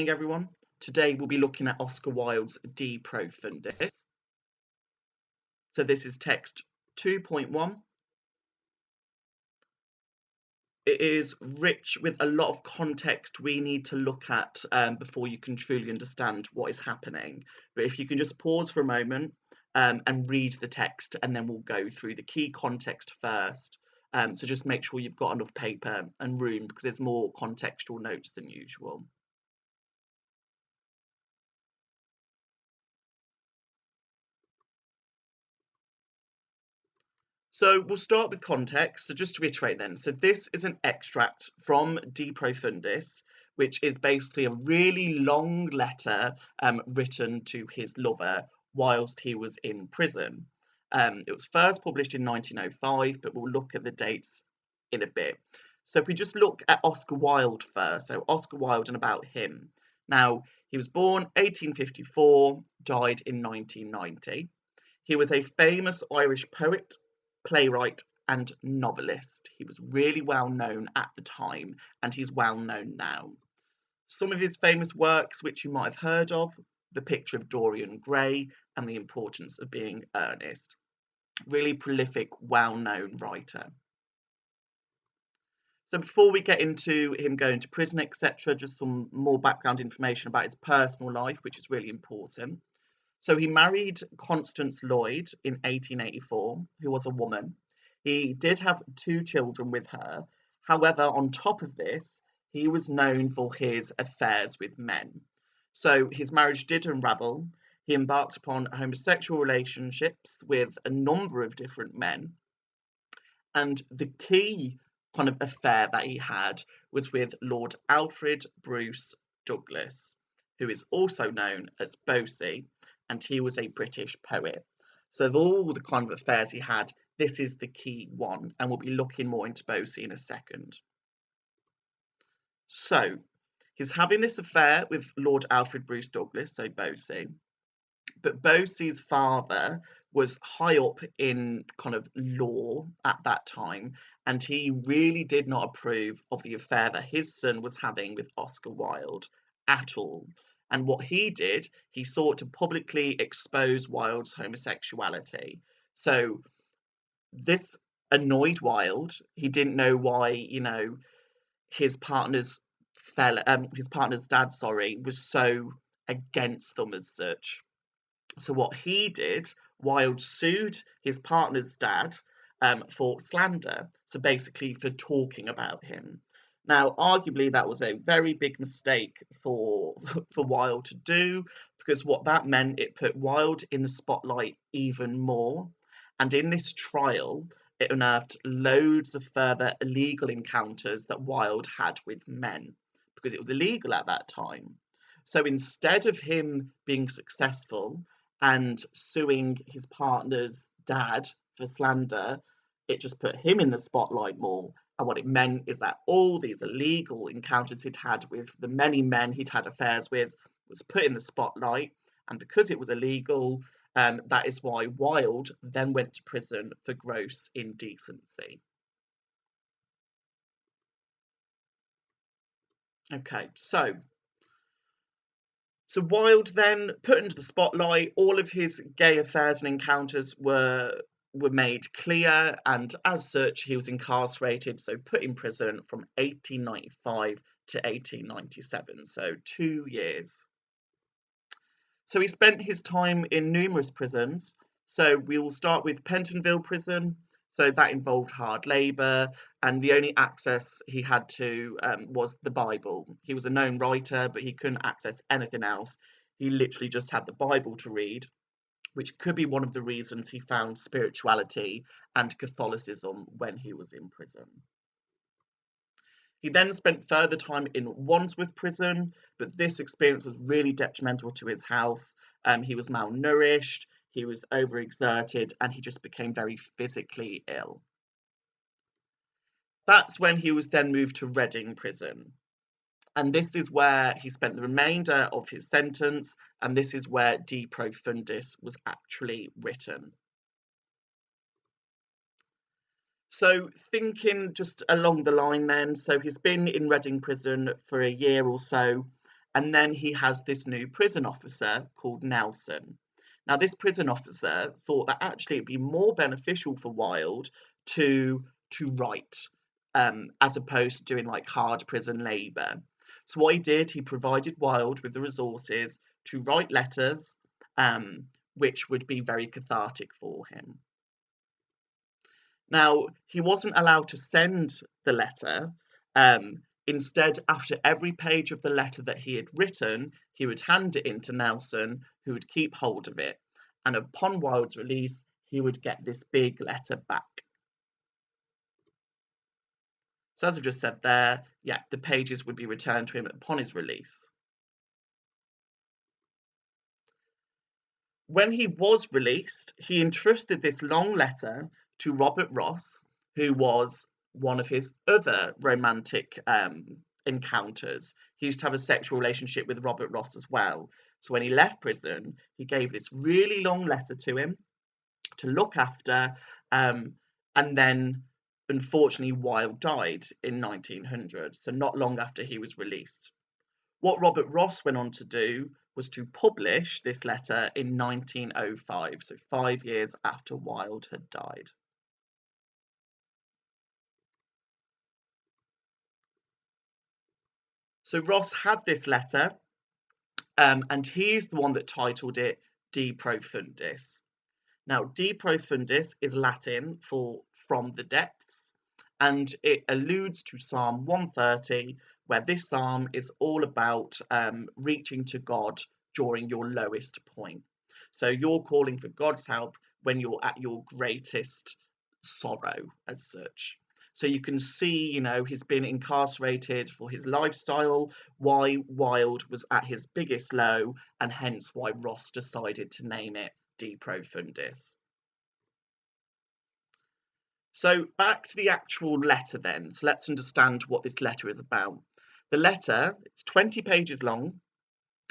morning, everyone. Today we'll be looking at Oscar Wilde's De Profundis. So this is text 2.1. It is rich with a lot of context we need to look at before you can truly understand what is happening. But if you can just pause for a moment and read the text, and then we'll go through the key context first. So just make sure you've got enough paper and room because there's more contextual notes than usual. So we'll start with context. So just to reiterate then, so this is an extract from De Profundis, which is basically a really long letter written to his lover whilst he was in prison. It was first published in 1905, but we'll look at the dates in a bit. So if we just look at Oscar Wilde first, so Oscar Wilde and about him. Now, he was born 1854, died in 1990. He was a famous Irish poet, playwright and novelist. He was really well known at the time and he's well known now. Some of his famous works, which you might have heard of, The Picture of Dorian Gray and The Importance of Being Earnest. Really prolific, well-known writer. So before we get into him going to prison, etc., just some more background information about his personal life, which is really important. So he married Constance Lloyd in 1884, who was a woman. He did have 2 children with her. However, on top of this, he was known for his affairs with men. So his marriage did unravel. He embarked upon homosexual relationships with a number of different men. And the key kind of affair that he had was with Lord Alfred Bruce Douglas, who is also known as Bosie, and he was a British poet. So of all the kind of affairs he had, this is the key one, and we'll be looking more into Bosie in a second. So he's having this affair with Lord Alfred Bruce Douglas, so Bosie, but Bosie's father was high up in kind of law at that time, and he really did not approve of the affair that his son was having with Oscar Wilde at all. And what he did, he sought to publicly expose Wilde's homosexuality. So this annoyed Wilde. He didn't know why, his partner's his partner's dad, was so against them as such. So what he did, Wilde sued his partner's dad for slander. So basically for talking about him. Now, arguably, that was a very big mistake for Wilde to do, because what that meant, it put Wilde in the spotlight even more. And in this trial, it unearthed loads of further illegal encounters that Wilde had with men, because it was illegal at that time. So instead of him being successful and suing his partner's dad for slander, it just put him in the spotlight more. And what it meant is that all these illegal encounters he'd had with the many men he'd had affairs with was put in the spotlight. And because it was illegal, that is why Wilde then went to prison for gross indecency. Okay, so Wilde then put into the spotlight, all of his gay affairs and encounters were made clear, and as such he was incarcerated, so put in prison from 1895 to 1897, so 2 years. So he spent his time in numerous prisons. So we will start with Pentonville Prison. So that involved hard labour, and the only access he had to was the Bible. He was a known writer, but he couldn't access anything else. He literally just had the Bible to read, which could be one of the reasons he found spirituality and Catholicism when he was in prison. He then spent further time in Wandsworth Prison, but this experience was really detrimental to his health. He was malnourished, he was overexerted, and he just became very physically ill. That's when he was then moved to Reading Prison. And this is where he spent the remainder of his sentence, and this is where De Profundis was actually written. So thinking just along the line then, so he's been in Reading Prison for a year or so, And then he has this new prison officer called Nelson. Now, this prison officer thought that actually it'd be more beneficial for Wilde to write, as opposed to doing like hard prison labour. So what he did, he provided Wilde with the resources to write letters, which would be very cathartic for him. Now, he wasn't allowed to send the letter. Instead, after every page of the letter that he had written, he would hand it in to Nelson, who would keep hold of it. And upon Wilde's release, he would get this big letter back. So as I've just said there, yeah, the pages would be returned to him upon his release. When he was released, he entrusted this long letter to Robert Ross, who was one of his other romantic encounters. He used to have a sexual relationship with Robert Ross as well. So when he left prison, he gave this really long letter to him to look after, and then unfortunately Wilde died in 1900, so not long after he was released. What Robert Ross went on to do was to publish this letter in 1905, so 5 years after Wilde had died. So Ross had this letter, and he's the one that titled it De Profundis. Now, De Profundis is Latin for from the depths, and it alludes to Psalm 130, where this psalm is all about reaching to God during your lowest point. So you're calling for God's help when you're at your greatest sorrow, as such. So you can see, he's been incarcerated for his lifestyle, why Wilde was at his biggest low, and hence why Ross decided to name it De Profundis. So back to the actual letter then. So let's understand what this letter is about. The letter, it's 20 pages long.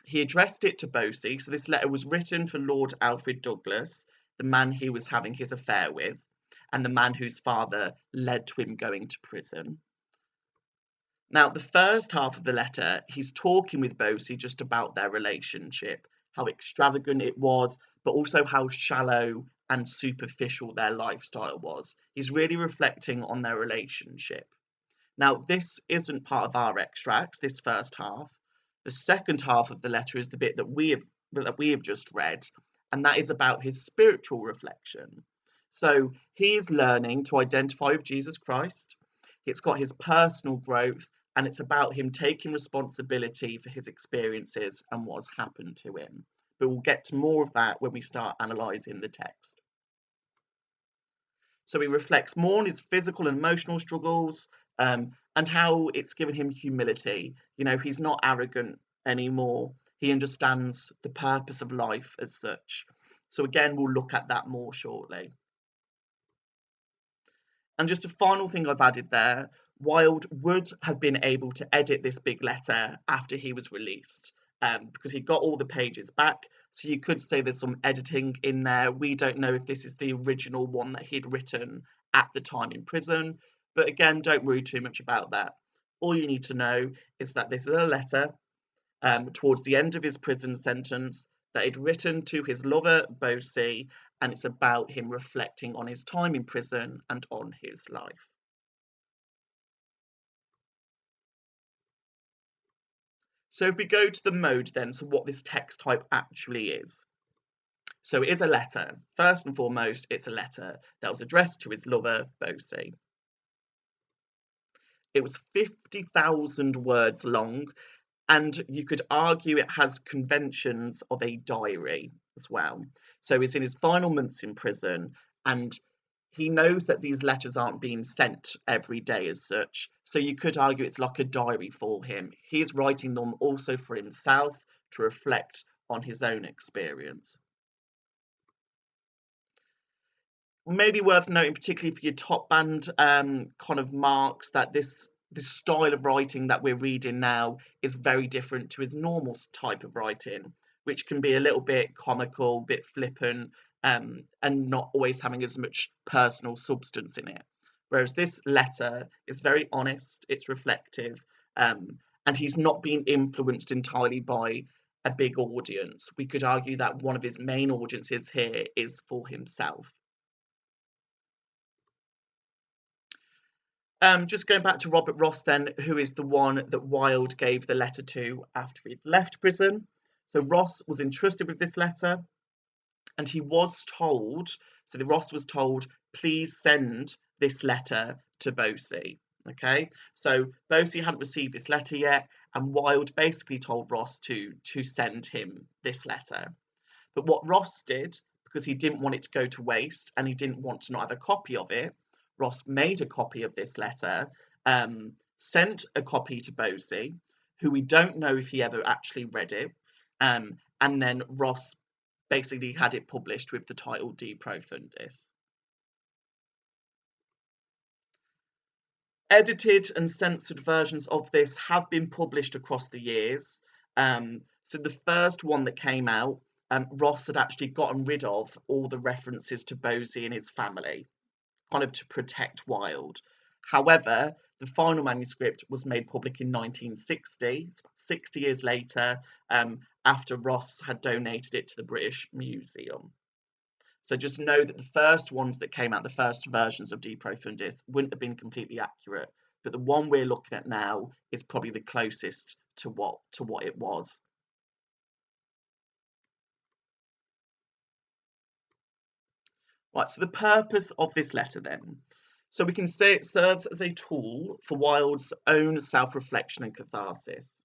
He addressed it to Bosie. So this letter was written for Lord Alfred Douglas, the man he was having his affair with, and the man whose father led to him going to prison. Now, the first half of the letter, he's talking with Bosie just about their relationship, how extravagant it was, but also how shallow and superficial their lifestyle was. He's really reflecting on their relationship. Now, this isn't part of our extract, this first half. The second half of the letter is the bit that we have just read, and that is about his spiritual reflection. So he's learning to identify with Jesus Christ. It's got his personal growth, and it's about him taking responsibility for his experiences and what's happened to him. But we'll get to more of that when we start analysing the text. So he reflects more on his physical and emotional struggles, and how it's given him humility. He's not arrogant anymore. He understands the purpose of life as such. So again, we'll look at that more shortly. And just a final thing I've added there, Wilde would have been able to edit this big letter after he was released, because he got all the pages back. So you could say there's some editing in there. We don't know if this is the original one that he'd written at the time in prison. But again, don't worry too much about that. All you need to know is that this is a letter towards the end of his prison sentence that he'd written to his lover, Bosie, and it's about him reflecting on his time in prison and on his life. So if we go to the mode then, so what this text type actually is. So it is a letter. First and foremost, it's a letter that was addressed to his lover, Bosie. It was 50,000 words long, and you could argue it has conventions of a diary as well. So it's in his final months in prison, and he knows that these letters aren't being sent every day as such. So you could argue it's like a diary for him. He's writing them also for himself to reflect on his own experience. Maybe worth noting, particularly for your top band kind of marks, that this style of writing that we're reading now is very different to his normal type of writing, which can be a little bit comical, bit flippant, and not always having as much personal substance in it. Whereas this letter is very honest, it's reflective, and he's not being influenced entirely by a big audience. We could argue that one of his main audiences here is for himself. Just going back to Robert Ross then, who is the one that Wilde gave the letter to after he'd left prison. So Ross was entrusted with this letter, and he was told, so the Ross was told, please send this letter to Bosie. Okay, so Bosie hadn't received this letter yet, and Wilde basically told Ross to send him this letter. But what Ross did, because he didn't want it to go to waste and he didn't want to not have a copy of it, Ross made a copy of this letter, sent a copy to Bosie, who we don't know if he ever actually read it, and then Ross basically had it published with the title De Profundis. Edited and censored versions of this have been published across the years. So the first one that came out, Ross had actually gotten rid of all the references to Bosie and his family, kind of to protect Wilde. However, the final manuscript was made public in 1960, 60 years later, after Ross had donated it to the British Museum. So just know that the first ones that came out, the first versions of De Profundis, wouldn't have been completely accurate, but the one we're looking at now is probably the closest to what it was. Right, so the purpose of this letter then. So we can say it serves as a tool for Wilde's own self-reflection and catharsis.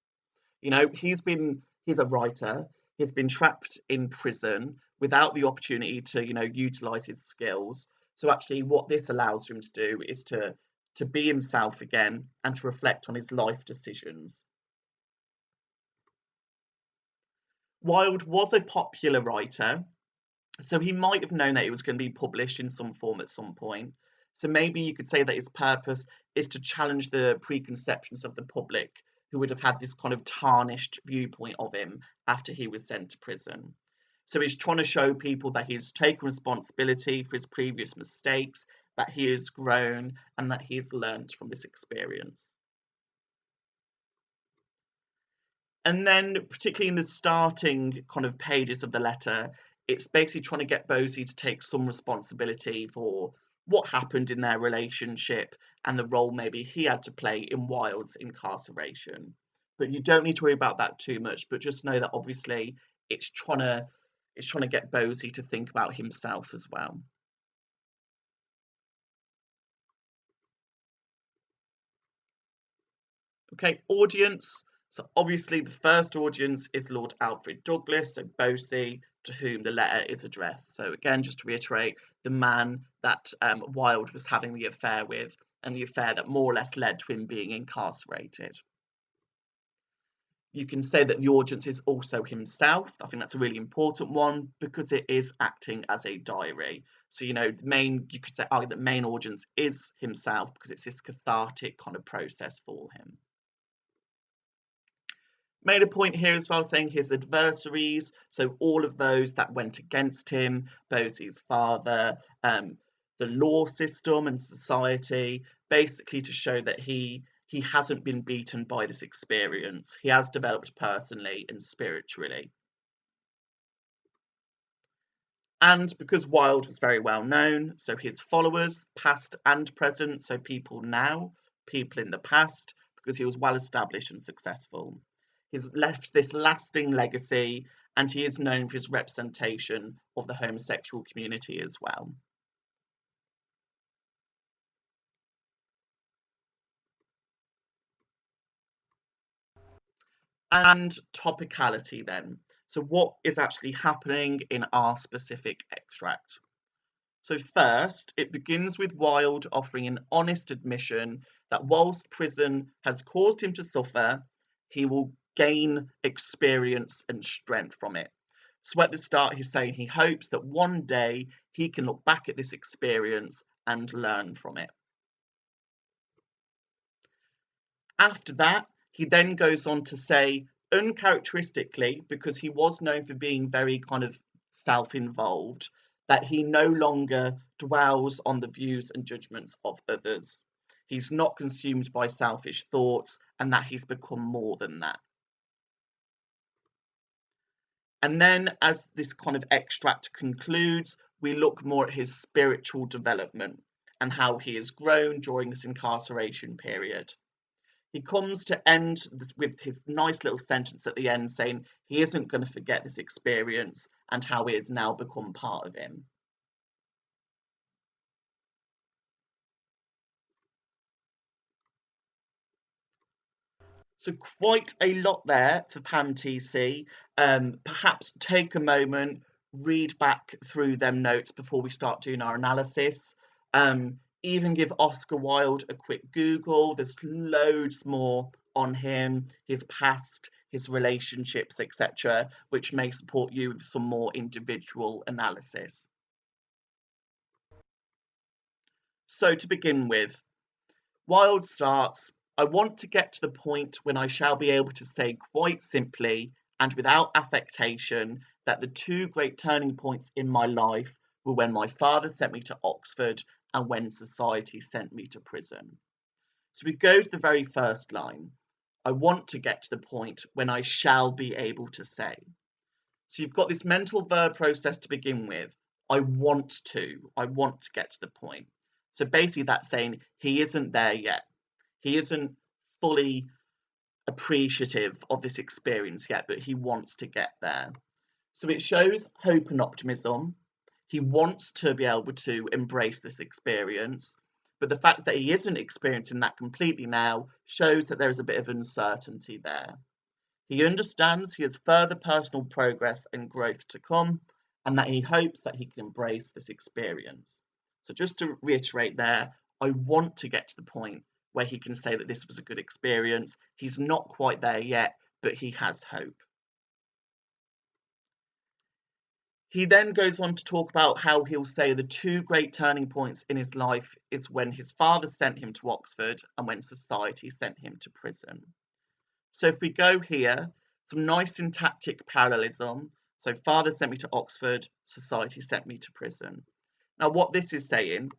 You know, he's a writer, he's been trapped in prison without the opportunity to, utilize his skills. So actually what this allows him to do is to be himself again and to reflect on his life decisions. Wilde was a popular writer, so he might have known that it was going to be published in some form at some point. So maybe you could say that his purpose is to challenge the preconceptions of the public who would have had this kind of tarnished viewpoint of him after he was sent to prison. So he's trying to show people that he's taken responsibility for his previous mistakes, that he has grown, and that he's learned from this experience. And then, particularly in the starting kind of pages of the letter, it's basically trying to get Bosie to take some responsibility for what happened in their relationship and the role maybe he had to play in Wilde's incarceration. But you don't need to worry about that too much, but just know that obviously it's trying to get Bosie to think about himself as well. Okay, audience. So obviously the first audience is Lord Alfred Douglas, so Bosie, to whom the letter is addressed. So again, just to reiterate, the man that Wilde was having the affair with, and the affair that more or less led to him being incarcerated. You can say that the audience is also himself. I think that's a really important one because it is acting as a diary. So, you could say argue that main audience is himself because it's this cathartic kind of process for him. Made a point here as well saying his adversaries, so all of those that went against him, Bosie's father, the law system and society, basically to show that he hasn't been beaten by this experience. He has developed personally and spiritually. And because Wilde was very well known, so his followers, past and present, so people now, people in the past, because he was well established and successful. He's left this lasting legacy, and he is known for his representation of the homosexual community as well. And topicality then. So what is actually happening in our specific extract? So first, it begins with Wilde offering an honest admission that whilst prison has caused him to suffer, he will gain experience and strength from it. So at the start, he's saying he hopes that one day he can look back at this experience and learn from it. After that, he then goes on to say, uncharacteristically, because he was known for being very kind of self-involved, that he no longer dwells on the views and judgments of others. he's not consumed by selfish thoughts, and that he's become more than that. And then, as this kind of extract concludes, we look more at his spiritual development and how he has grown during this incarceration period. He comes to end this with his nice little sentence at the end saying he isn't going to forget this experience and how it has now become part of him. So quite a lot there for Pam TC. Perhaps take a moment, read back through them notes before we start doing our analysis. Even give Oscar Wilde a quick Google. There's loads more on him, his past, his relationships, etc., which may support you with some more individual analysis. So to begin with, Wilde starts, I want to get to the point when I shall be able to say quite simply and without affectation that the two great turning points in my life were when my father sent me to Oxford and when society sent me to prison. So we go to the very first line. I want to get to the point when I shall be able to say. So you've got this mental verb process to begin with. I want to get to the point. So basically that's saying he isn't there yet. He isn't fully appreciative of this experience yet, but he wants to get there. So it shows hope and optimism. He wants to be able to embrace this experience, but the fact that he isn't experiencing that completely now shows that there is a bit of uncertainty there. He understands he has further personal progress and growth to come, and that he hopes that he can embrace this experience. So just to reiterate there, I want to get to the point where he can say that this was a good experience. He's not quite there yet, but he has hope. He then goes on to talk about how he'll say the two great turning points in his life is when his father sent him to Oxford and when society sent him to prison. So if we go here, some nice syntactic parallelism. So father sent me to Oxford, society sent me to prison. Now what this is saying,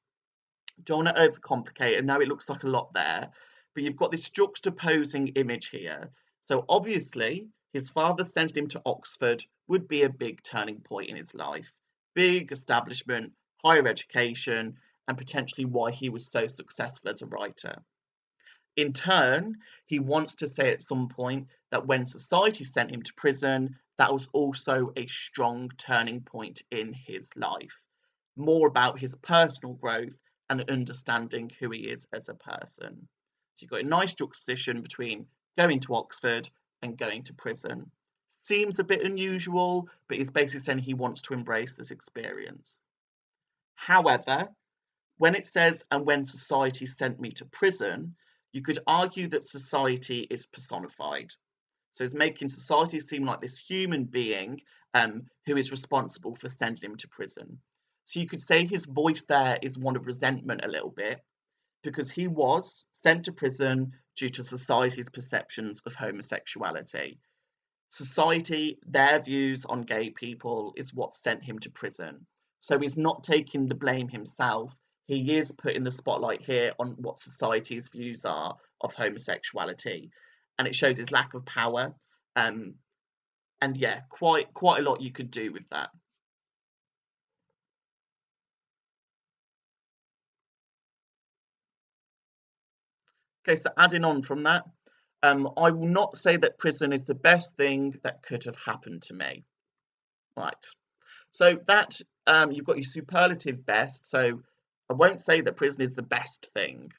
don't want to overcomplicate it. Now it looks like a lot there, but you've got this juxtaposing image here. So obviously his father sending him to Oxford would be a big turning point in his life. Big establishment, higher education, and potentially why he was so successful as a writer. In turn, he wants to say at some point that when society sent him to prison, that was also a strong turning point in his life. More about his personal growth and understanding who he is as a person. So you've got a nice juxtaposition between going to Oxford and going to prison. Seems a bit unusual, but he's basically saying he wants to embrace this experience. However, when it says, and when society sent me to prison, you could argue that society is personified. So it's making society seem like this human being who is responsible for sending him to prison. So you could say his voice there is one of resentment a little bit, because he was sent to prison due to society's perceptions of homosexuality. Society, their views on gay people is what sent him to prison. So he's not taking the blame himself. He is putting the spotlight here on what society's views are of homosexuality. And it shows his lack of power. And yeah, quite a lot you could do with that. Okay, so adding on from that, I will not say that prison is the best thing that could have happened to me. Right. So that you've got your superlative best. So I won't say that prison is the best thing.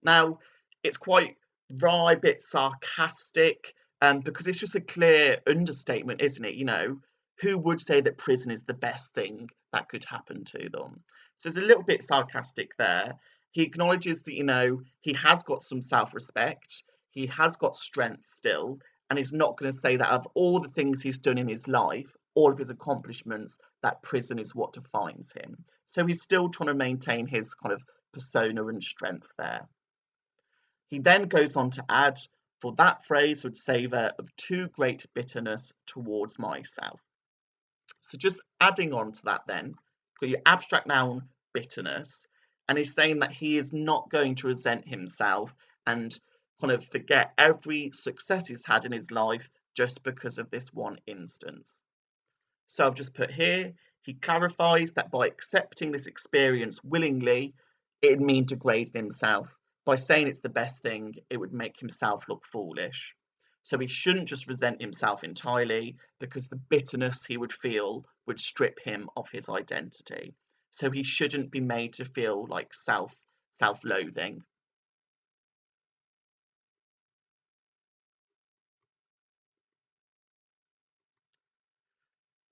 Now it's quite wry, bit sarcastic, because it's just a clear understatement, isn't it? You know, who would say that prison is the best thing that could happen to them? So it's a little bit sarcastic there. He acknowledges that, you know, he has got some self-respect, he has got strength still, and he's not going to say that of all the things he's done in his life, all of his accomplishments, that prison is what defines him. So he's still trying to maintain his kind of persona and strength there. He then goes on to add, for that phrase would savour of too great bitterness towards myself. So just adding on to that then, got your abstract noun bitterness, And he's saying that he is not going to resent himself and kind of forget every success he's had in his life just because of this one instance. So I've just put here, he clarifies that by accepting this experience willingly, it'd mean degrading himself. By saying it's the best thing, it would make himself look foolish. So he shouldn't just resent himself entirely, because the bitterness he would feel would strip him of his identity. So he shouldn't be made to feel like self-loathing.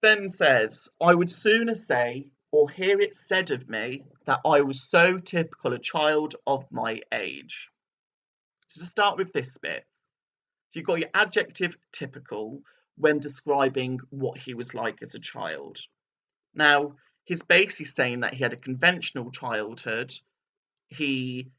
Then says, I would sooner say or hear it said of me that I was so typical a child of my age. So to start with this bit, so you've got your adjective typical when describing what he was like as a child. Now, he's basically saying that he had a conventional childhood. He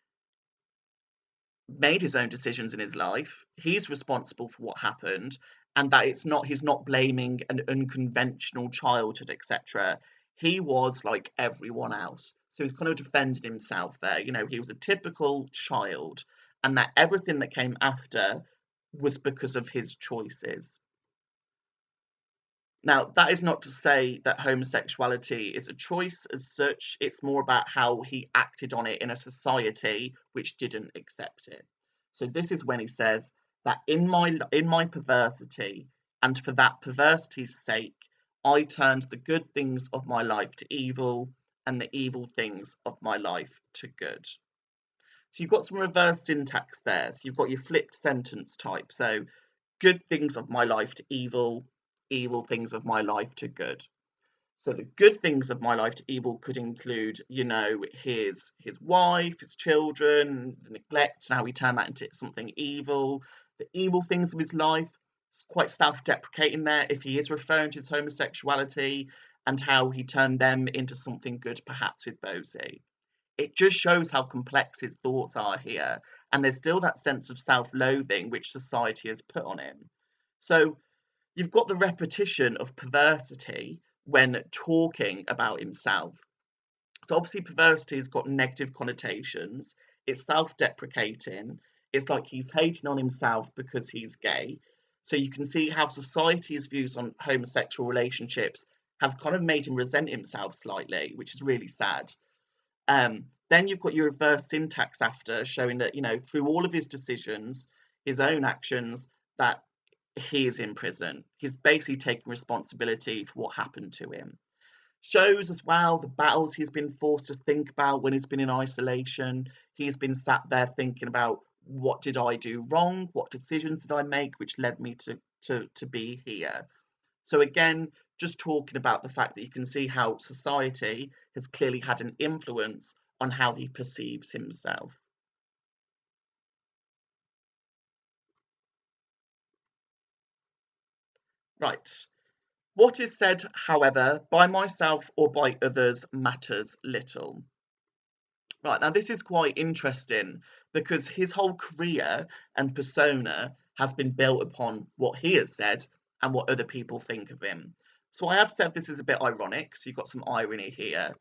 made his own decisions in his life. He's responsible for what happened, and that he's not blaming an unconventional childhood, etc. He was like everyone else. So he's kind of defended himself there. You know, he was a typical child, and that everything that came after was because of his choices. Now, that is not to say that homosexuality is a choice as such. It's more about how he acted on it in a society which didn't accept it. So this is when he says that in my perversity, and for that perversity's sake, I turned the good things of my life to evil, and the evil things of my life to good. So you've got some reverse syntax there. So you've got your flipped sentence type. So good things of my life to evil, evil things of my life to good. So the good things of my life to evil could include, you know, his wife, his children, the neglect, and how he turned that into something evil. The evil things of his life, it's quite self-deprecating there if he is referring to his homosexuality and how he turned them into something good, perhaps with Bosie. It just shows how complex his thoughts are here, and there's still that sense of self-loathing which society has put on him. So you've got the repetition of perversity when talking about himself. So obviously perversity has got negative connotations. It's self-deprecating. It's like he's hating on himself because he's gay. So you can see how society's views on homosexual relationships have kind of made him resent himself slightly, which is really sad. Then you've got your reverse syntax after, showing that, you know, through all of his decisions, his own actions, that he is in prison. He's basically taking responsibility for what happened to him. Shows as well the battles he's been forced to think about when he's been in isolation. He's been sat there thinking about, what did I do wrong? What decisions did I make which led me to be here? So again, just talking about the fact that you can see how society has clearly had an influence on how he perceives himself. Right. What is said, however, by myself or by others matters little. Right, now this is quite interesting because his whole career and persona has been built upon what he has said and what other people think of him. So I have said this is a bit ironic, so you've got some irony here,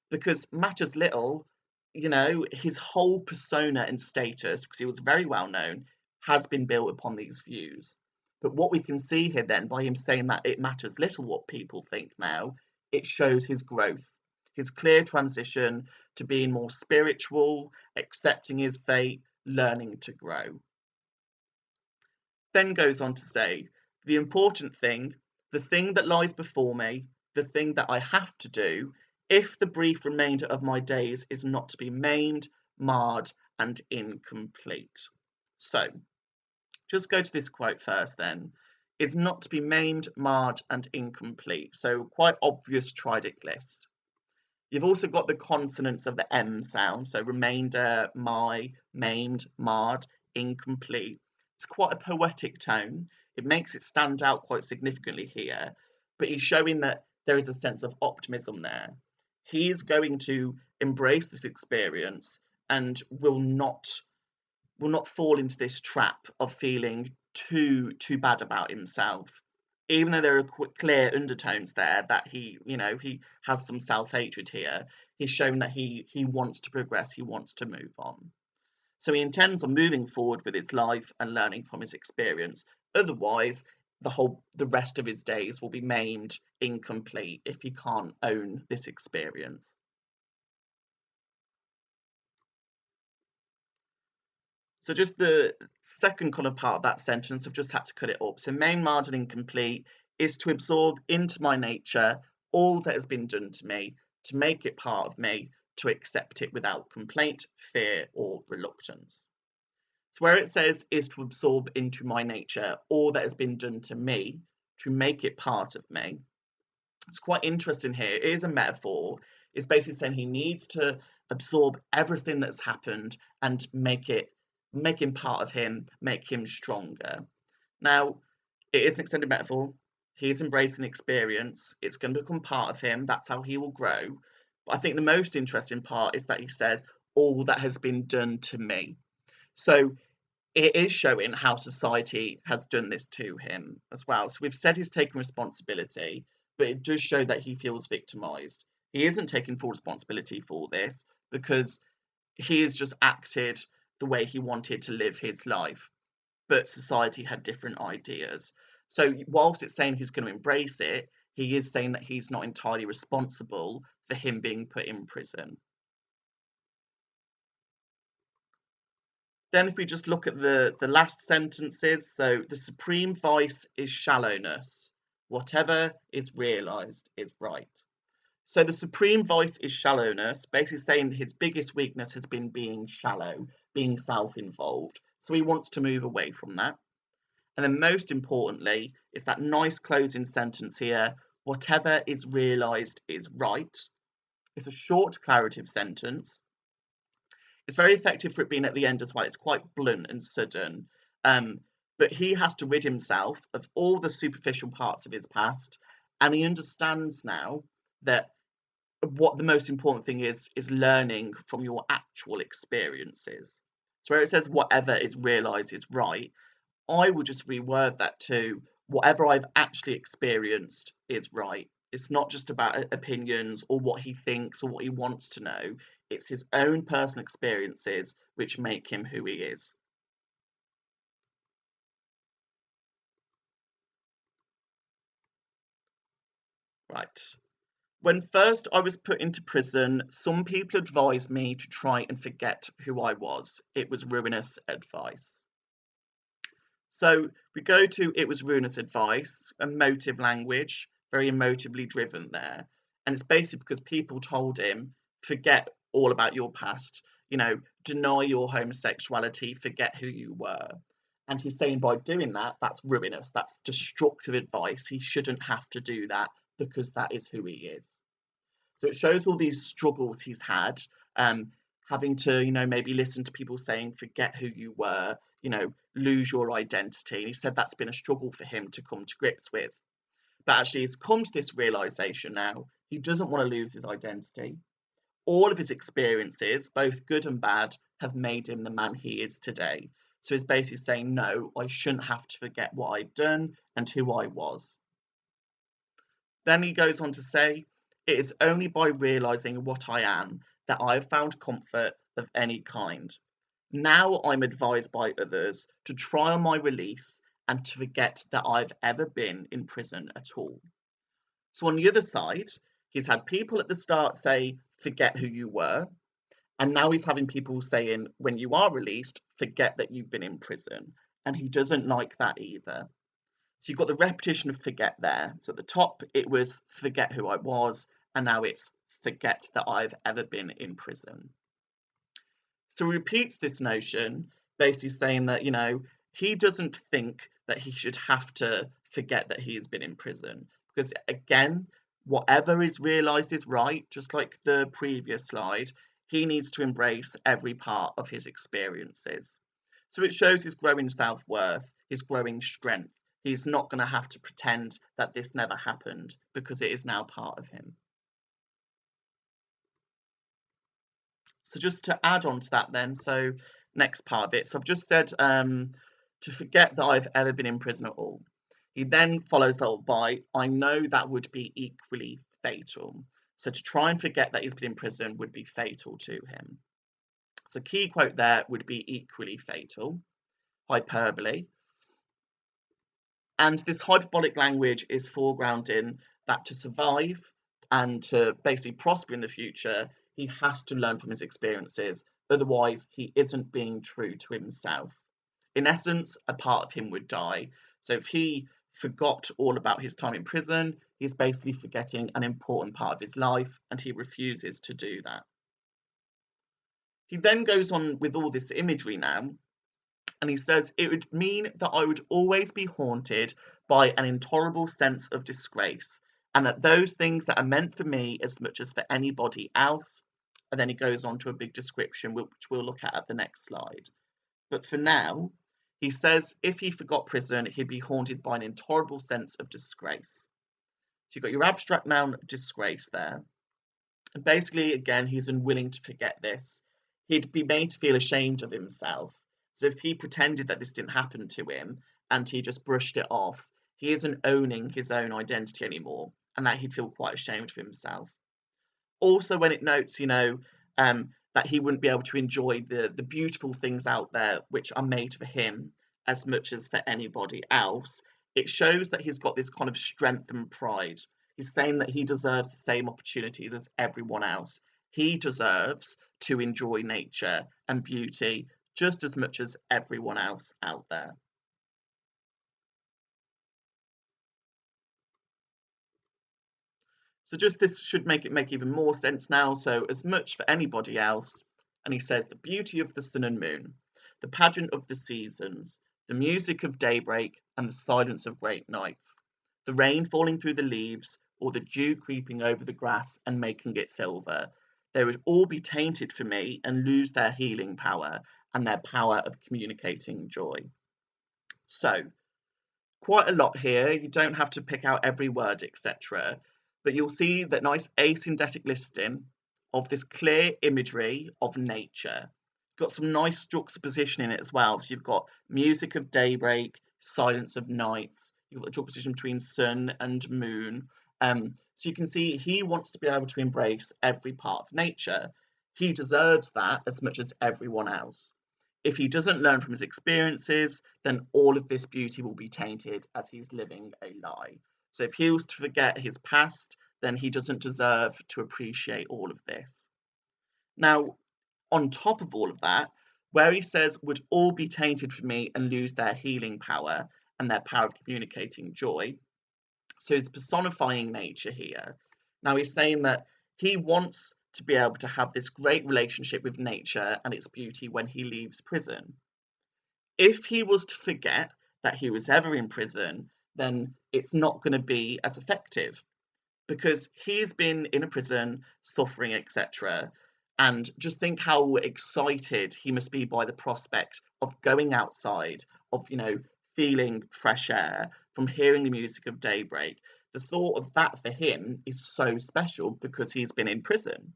because matters little, you know, his whole persona and status, because he was very well known, has been built upon these views. But what we can see here then, by him saying that it matters little what people think now, it shows his growth, his clear transition to being more spiritual, accepting his fate, learning to grow. Then goes on to say, the important thing, the thing that lies before me, the thing that I have to do, if the brief remainder of my days is not to be maimed, marred, and incomplete. So, just go to this quote first then. Is not to be maimed, marred, and incomplete. So, quite obvious triadic list. You've also got the consonants of the M sound, so remainder, my, maimed, marred, incomplete. It's quite a poetic tone. It makes it stand out quite significantly here, but he's showing that there is a sense of optimism there. He is going to embrace this experience and will not fall into this trap of feeling too bad about himself. even though there are clear undertones there that he, he has some self-hatred here, he's shown that he wants to progress, he wants to move on. So he intends on moving forward with his life and learning from his experience. Otherwise, the rest of his days will be maimed incomplete if he can't own this experience. So just the second kind of part of that sentence, I've just had to cut it up. So main margin incomplete is to absorb into my nature all that has been done to me, to make it part of me, to accept it without complaint, fear, or reluctance. So where it says is to absorb into my nature all that has been done to me, to make it part of me. It's quite interesting here. It is a metaphor. It's basically saying he needs to absorb everything that's happened and make him part of him, make him stronger. Now, it is an extended metaphor. He's embracing experience. It's going to become part of him. That's how he will grow. But I think the most interesting part is that he says, all that has been done to me. So it is showing how society has done this to him as well. So we've said he's taken responsibility, but it does show that he feels victimized. He isn't taking full responsibility for this because he has just acted the way he wanted to live his life, but society had different ideas. So whilst it's saying he's going to embrace it, he is saying that he's not entirely responsible for him being put in prison. Then if we just look at the last sentences, so the supreme vice is shallowness. Whatever is realised is right. So the supreme vice is shallowness, basically saying his biggest weakness has been being shallow, being self-involved. So he wants to move away from that. And then most importantly, it's that nice closing sentence here, whatever is realised is right. It's a short declarative sentence. It's very effective for it being at the end as well. It's quite blunt and sudden. But he has to rid himself of all the superficial parts of his past, and he understands now that what the most important thing is learning from your actual experiences. So where it says whatever is realised is right, I would just reword that to whatever I've actually experienced is right. It's not just about opinions or what he thinks or what he wants to know. It's his own personal experiences which make him who he is. Right. When first I was put into prison, some people advised me to try and forget who I was. It was ruinous advice. So we go to it was ruinous advice, emotive language, very emotively driven there. And it's basically because people told him, forget all about your past, deny your homosexuality, forget who you were. And he's saying by doing that, that's ruinous, that's destructive advice. He shouldn't have to do that because that is who he is. So it shows all these struggles he's had, um, having to, maybe listen to people saying, forget who you were, lose your identity. And he said that's been a struggle for him to come to grips with. But actually, he's come to this realization now. He doesn't want to lose his identity. All of his experiences, both good and bad, have made him the man he is today. So he's basically saying, no, I shouldn't have to forget what I've done and who I was. Then he goes on to say, it is only by realizing what I am that I have found comfort of any kind. Now I'm advised by others to try on my release and to forget that I've ever been in prison at all. So on the other side, he's had people at the start say, forget who you were. And now he's having people saying, when you are released, forget that you've been in prison. And he doesn't like that either. So you've got the repetition of forget there. So at the top, it was forget who I was, and now it's forget that I've ever been in prison. So he repeats this notion, basically saying that, he doesn't think that he should have to forget that he has been in prison. Because again, whatever is realised is right, just like the previous slide, he needs to embrace every part of his experiences. So it shows his growing self-worth, his growing strength. He's not going to have to pretend that this never happened because it is now part of him. So just to add on to that then, so next part of it. So I've just said to forget that I've ever been in prison at all. He then follows that up by, I know that would be equally fatal. So to try and forget that he's been in prison would be fatal to him. So key quote there would be equally fatal, hyperbole. And this hyperbolic language is foregrounding that to survive and to basically prosper in the future, he has to learn from his experiences. Otherwise, he isn't being true to himself. In essence, a part of him would die. So if he forgot all about his time in prison, he's basically forgetting an important part of his life, and he refuses to do that. He then goes on with all this imagery now, and he says it would mean that I would always be haunted by an intolerable sense of disgrace, and that those things that are meant for me as much as for anybody else. And then he goes on to a big description, which we'll look at the next slide. But for now, he says if he forgot prison, he'd be haunted by an intolerable sense of disgrace. So you've got your abstract noun disgrace there. And basically, again, he's unwilling to forget this. He'd be made to feel ashamed of himself. So if he pretended that this didn't happen to him and he just brushed it off, he isn't owning his own identity anymore, and that he'd feel quite ashamed of himself. Also, when it notes, that he wouldn't be able to enjoy the beautiful things out there which are made for him as much as for anybody else, it shows that he's got this kind of strength and pride. He's saying that he deserves the same opportunities as everyone else. He deserves to enjoy nature and beauty just as much as everyone else out there. So just this should make it make even more sense now. So as much for anybody else. And he says the beauty of the sun and moon, the pageant of the seasons, the music of daybreak and the silence of great nights, the rain falling through the leaves or the dew creeping over the grass and making it silver. They would all be tainted for me and lose their healing power and their power of communicating joy. So quite a lot here. You don't have to pick out every word, etc. But you'll see that nice asyndetic listing of this clear imagery of nature. Got some nice juxtaposition in it as well. So you've got music of daybreak, silence of nights. You've got a juxtaposition between sun and moon. So you can see he wants to be able to embrace every part of nature. He deserves that as much as everyone else. If he doesn't learn from his experiences, then all of this beauty will be tainted as he's living a lie. So if he was to forget his past, then he doesn't deserve to appreciate all of this. Now, on top of all of that, where he says would all be tainted for me and lose their healing power and their power of communicating joy, so he's personifying nature here. Now he's saying that he wants to be able to have this great relationship with nature and its beauty when he leaves prison. If he was to forget that he was ever in prison, then it's not going to be as effective because he's been in a prison suffering, etc. And just think how excited he must be by the prospect of going outside, of feeling fresh air, from hearing the music of daybreak. The thought of that for him is so special because he's been in prison.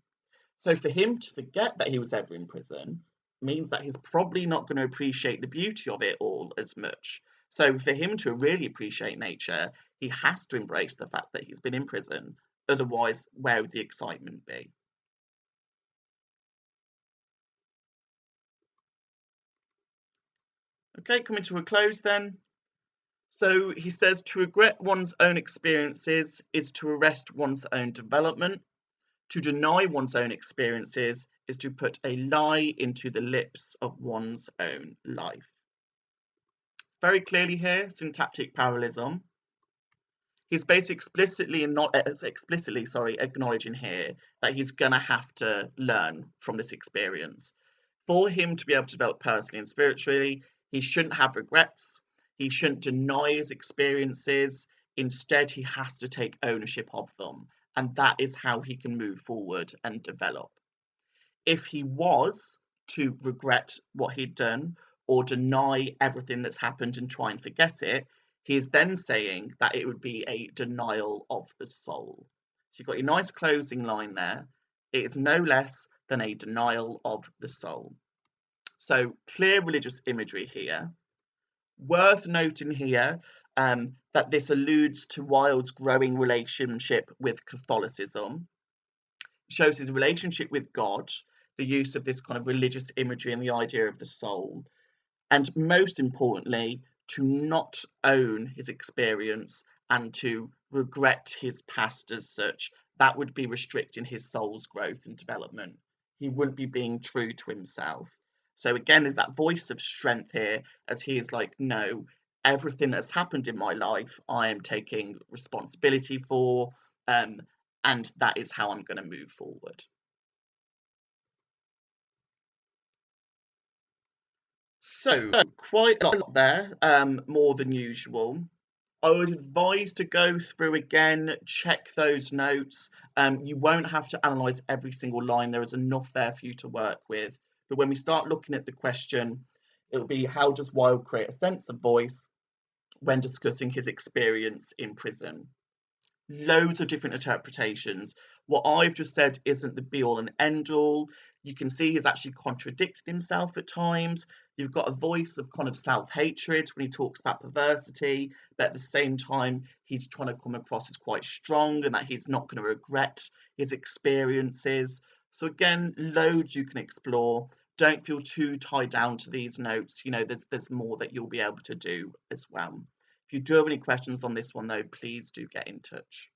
So for him to forget that he was ever in prison means that he's probably not going to appreciate the beauty of it all as much. So for him to really appreciate nature, he has to embrace the fact that he's been in prison. Otherwise, where would the excitement be? Okay, coming to a close then. So he says to regret one's own experiences is to arrest one's own development. To deny one's own experiences is to put a lie into the lips of one's own life. It's very clearly here, syntactic parallelism. He's basically explicitly acknowledging here that he's gonna have to learn from this experience. For him to be able to develop personally and spiritually, he shouldn't have regrets. He shouldn't deny his experiences. Instead, he has to take ownership of them. And that is how he can move forward and develop. If he was to regret what he'd done or deny everything that's happened and try and forget it, he is then saying that it would be a denial of the soul. So you've got your nice closing line there. It is no less than a denial of the soul. So clear religious imagery here. Worth noting here, that this alludes to Wilde's growing relationship with Catholicism, shows his relationship with God, the use of this kind of religious imagery and the idea of the soul, and most importantly, to not own his experience and to regret his past as such. That would be restricting his soul's growth and development. He wouldn't be being true to himself. So again, there's that voice of strength here as he is like, no, everything that's happened in my life, I am taking responsibility for, um, and that is how I'm going to move forward. So, quite a lot there, more than usual. I would advise to go through again, check those notes. You won't have to analyse every single line, there is enough there for you to work with. But when we start looking at the question, it'll be how does Wilde create a sense of voice when discussing his experience in prison? Loads of different interpretations. What I've just said isn't the be all and end all. You can see he's actually contradicted himself at times. You've got a voice of kind of self hatred when he talks about perversity, but at the same time, he's trying to come across as quite strong and that he's not going to regret his experiences. So, again, loads you can explore. Don't feel too tied down to these notes. You know, there's more that you'll be able to do as well. If you do have any questions on this one, though, please do get in touch.